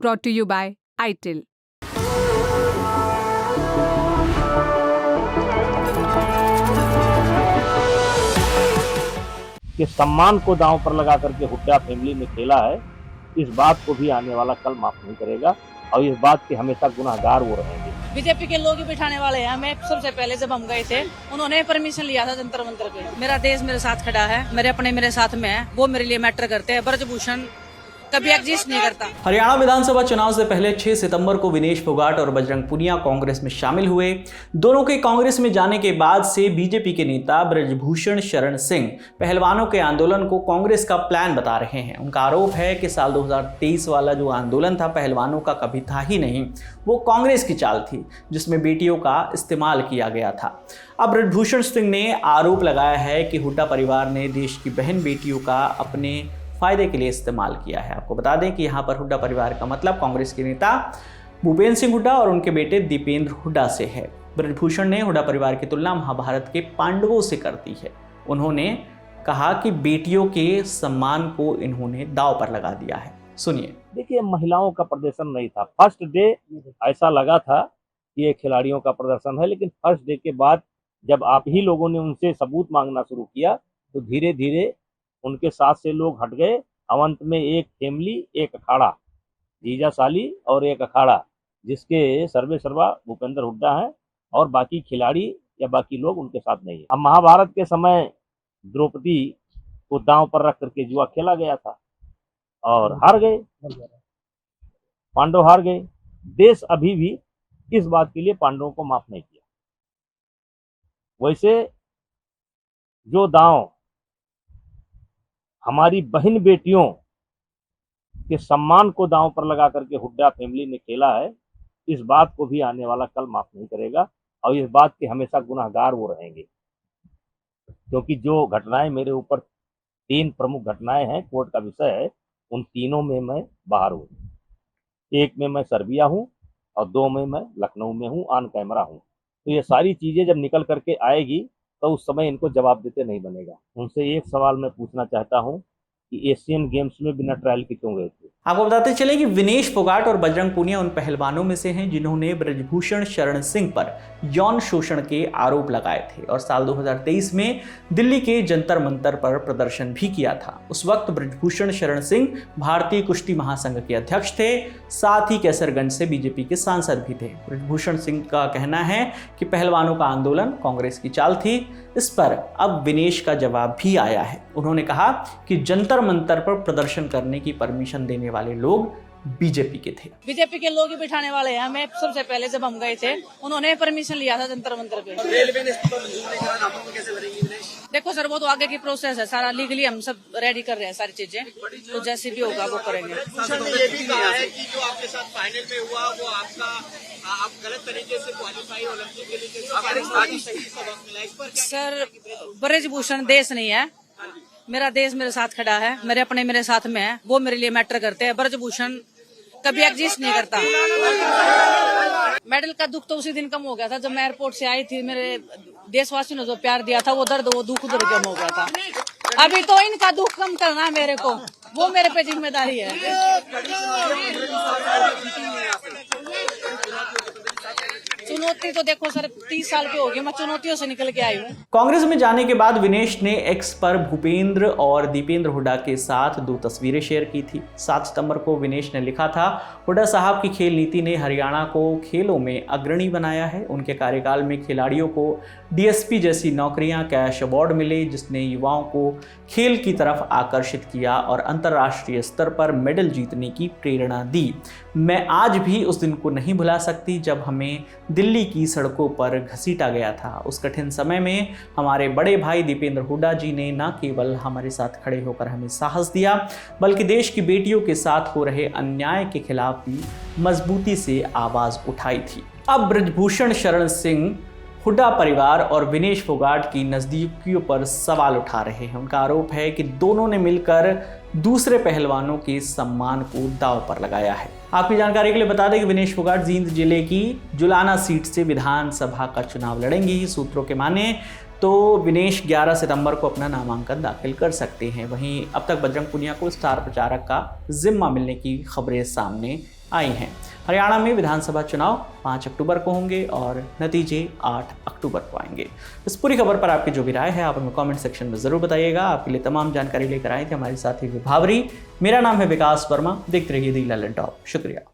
brought to you by ITIL. कि सम्मान को दांव पर लगा करके हुड्डा फैमिली ने खेला है, इस बात को भी आने वाला कल माफ नहीं करेगा और इस बात के हमेशा गुनाहगार वो रहेंगे। बीजेपी के लोग ही बिठाने वाले हैं। मैं सबसे पहले जब हम गए थे उन्होंने परमिशन लिया था जंतर मंतर पे। मेरा देश मेरे साथ खड़ा है, मेरे अपने मेरे साथ में है, वो मेरे लिए मैटर करते हैं। ब्रजभूषण कभी एग्जिस्ट नहीं करता। हरियाणा विधानसभा चुनाव से पहले 6 सितंबर को विनेश फोगाट और बजरंग पुनिया कांग्रेस में शामिल हुए। दोनों के कांग्रेस में जाने के बाद से बीजेपी के नेता ब्रजभूषण शरण सिंह पहलवानों के आंदोलन को कांग्रेस का प्लान बता रहे हैं। उनका आरोप है कि साल 2023 वाला जो आंदोलन था पहलवानों का कभी था ही नहीं, वो कांग्रेस की चाल थी जिसमें बेटियों का इस्तेमाल किया गया था। अब ब्रजभूषण सिंह ने आरोप लगाया है कि हुड्डा परिवार ने देश की बहन बेटियों का अपने फायदे के लिए इस्तेमाल किया है। आपको बता दें कि यहाँ पर हुड्डा परिवार का मतलब कांग्रेस के नेता भूपेंद्र सिंह हुड्डा और उनके बेटे दीपेंद्र हुड्डा से है। ब्रजभूषण ने हुड्डा परिवार की तुलना महाभारत के पांडवों से कर दी है। उन्होंने कहा कि बेटियों के सम्मान को इन्होंने दांव पर लगा दिया है। सुनिए। देखिए, महिलाओं का प्रदर्शन नहीं था। फर्स्ट डे ऐसा लगा था कि ये खिलाड़ियों का प्रदर्शन है, लेकिन फर्स्ट डे के बाद जब आप ही लोगों ने उनसे सबूत मांगना शुरू किया तो धीरे धीरे उनके साथ से लोग हट गए। अंत में एक फैमिली, एक अखाड़ा, जीजा साली और एक अखाड़ा, जिसके सर्वे सर्वा भूपेंद्र हुड्डा है और बाकी खिलाड़ी या बाकी लोग उनके साथ नहीं है। अब महाभारत के समय द्रौपदी को दांव पर रख करके जुआ खेला गया था और हार गए, पांडव हार गए। देश अभी भी इस बात के लिए पांडवों को माफ नहीं किया। वैसे जो दांव हमारी बहन बेटियों के सम्मान को दांव पर लगा करके हुड्डा फैमिली ने खेला है, इस बात को भी आने वाला कल माफ नहीं करेगा और इस बात के हमेशा गुनाहगार वो रहेंगे। क्योंकि जो घटनाएं मेरे ऊपर 3 प्रमुख घटनाएं हैं, कोर्ट का विषय है, उन तीनों में मैं बाहर हूँ। एक में मैं सर्बिया हूँ और 2 में मैं लखनऊ में हूँ, ऑन कैमरा हूँ। तो ये सारी चीजें जब निकल करके आएगी तो उस समय इनको जवाब देते नहीं बनेगा। उनसे एक सवाल मैं पूछना चाहता हूं कि एशियन गेम्स में बिना ट्रायल के क्यों गए थे? आपको बताते चले कि विनेश फोगाट और बजरंग पुनिया उन पहलवानों में से हैं जिन्होंने ब्रजभूषण शरण सिंह पर यौन शोषण के आरोप लगाए थे और साल 2023 में दिल्ली के जंतर मंतर पर प्रदर्शन भी किया था। उस वक्त ब्रजभूषण शरण सिंह भारतीय कुश्ती महासंघ के अध्यक्ष थे, साथ ही कैसरगंज से बीजेपी के सांसद भी थे। ब्रजभूषण सिंह का कहना है कि पहलवानों का आंदोलन कांग्रेस की चाल थी। इस पर अब विनेश का जवाब भी आया है। उन्होंने कहा कि जंतर मंतर पर प्रदर्शन करने की परमिशन देने वाले लोग बीजेपी के थे। बीजेपी के लोग ही बिठाने वाले हैं। मैं सबसे पहले जब हम गए थे उन्होंने परमिशन लिया था जंतर मंतर पे। देखो सर, वो तो आगे की प्रोसेस है, सारा लीगली हम सब रेडी कर रहे हैं सारी चीजें, तो जैसे भी होगा वो करेंगे। ये भी कहा है कि जो आपके साथ फाइनल में हुआ वो आपका आप गलत तरीके से क्वालिफाई ओलंपिक के लिए। सर, ब्रजभूषण देश नहीं है, मेरा देश मेरे साथ खड़ा है, मेरे अपने मेरे साथ में है, वो मेरे लिए मैटर करते हैं। ब्रजभूषण कभी एग्जिस्ट नहीं करता। मेडल का दुख तो उसी दिन कम हो गया था जब मैं एयरपोर्ट से आई थी। मेरे देशवासियों ने जो प्यार दिया था, वो दर्द, वो दुख उधर कम हो गया था। अभी तो इनका दुख कम करना है मेरे को, वो मेरे पे जिम्मेदारी है। चुनौती तो देखो सर, 30 साल की होगी, मैं चुनौतियों से निकल के आई हूँ। कांग्रेस में जाने के बाद विनेश ने एक्स पर भूपेंद्र और दीपेंद्र हुड्डा के साथ 2 तस्वीरें शेयर की थी। 7 सितंबर को विनेश ने लिखा था, हुड्डा साहब की खेल नीति ने हरियाणा को खेलों में अग्रणी बनाया है। उनके कार्यकाल में खिलाड़ियों को डीएसपी जैसी नौकरियां, कैश अवार्ड मिले, जिसने युवाओं को खेल की तरफ आकर्षित किया और अंतर्राष्ट्रीय स्तर पर मेडल जीतने की प्रेरणा दी। मैं आज भी उस दिन को नहीं भुला सकती जब हमें दिल्ली की सड़कों पर घसीटा गया था। उस कठिन समय में हमारे बड़े भाई दीपेंद्र हुड्डा जी ने न केवल हमारे साथ खड़े होकर हमें साहस दिया, बल्कि देश की बेटियों के साथ हो रहे अन्याय के खिलाफ भी मजबूती से आवाज उठाई थी। अब ब्रजभूषण शरण सिंह हुड्डा परिवार और विनेश फोगाट की नज़दीकियों पर सवाल उठा रहे हैं। उनका आरोप है कि दोनों ने मिलकर दूसरे पहलवानों के सम्मान को दांव पर लगाया है। आपकी जानकारी के लिए बता दें कि विनेश फोगाट जींद जिले की जुलाना सीट से विधानसभा का चुनाव लड़ेंगी। सूत्रों के माने तो विनेश 11 सितंबर को अपना नामांकन दाखिल कर सकते हैं। वहीं अब तक बजरंग पुनिया को स्टार प्रचारक का जिम्मा मिलने की खबरें सामने आई हैं। हरियाणा में विधानसभा चुनाव 5 अक्टूबर को होंगे और नतीजे 8 अक्टूबर को आएंगे। इस पूरी खबर पर आपकी जो भी राय है आप हमें कमेंट सेक्शन में ज़रूर बताइएगा। आपके लिए तमाम जानकारी लेकर आए थे हमारे साथी विभावरी। मेरा नाम है विकास वर्मा। देखते रहिए दी ललन टॉप। शुक्रिया।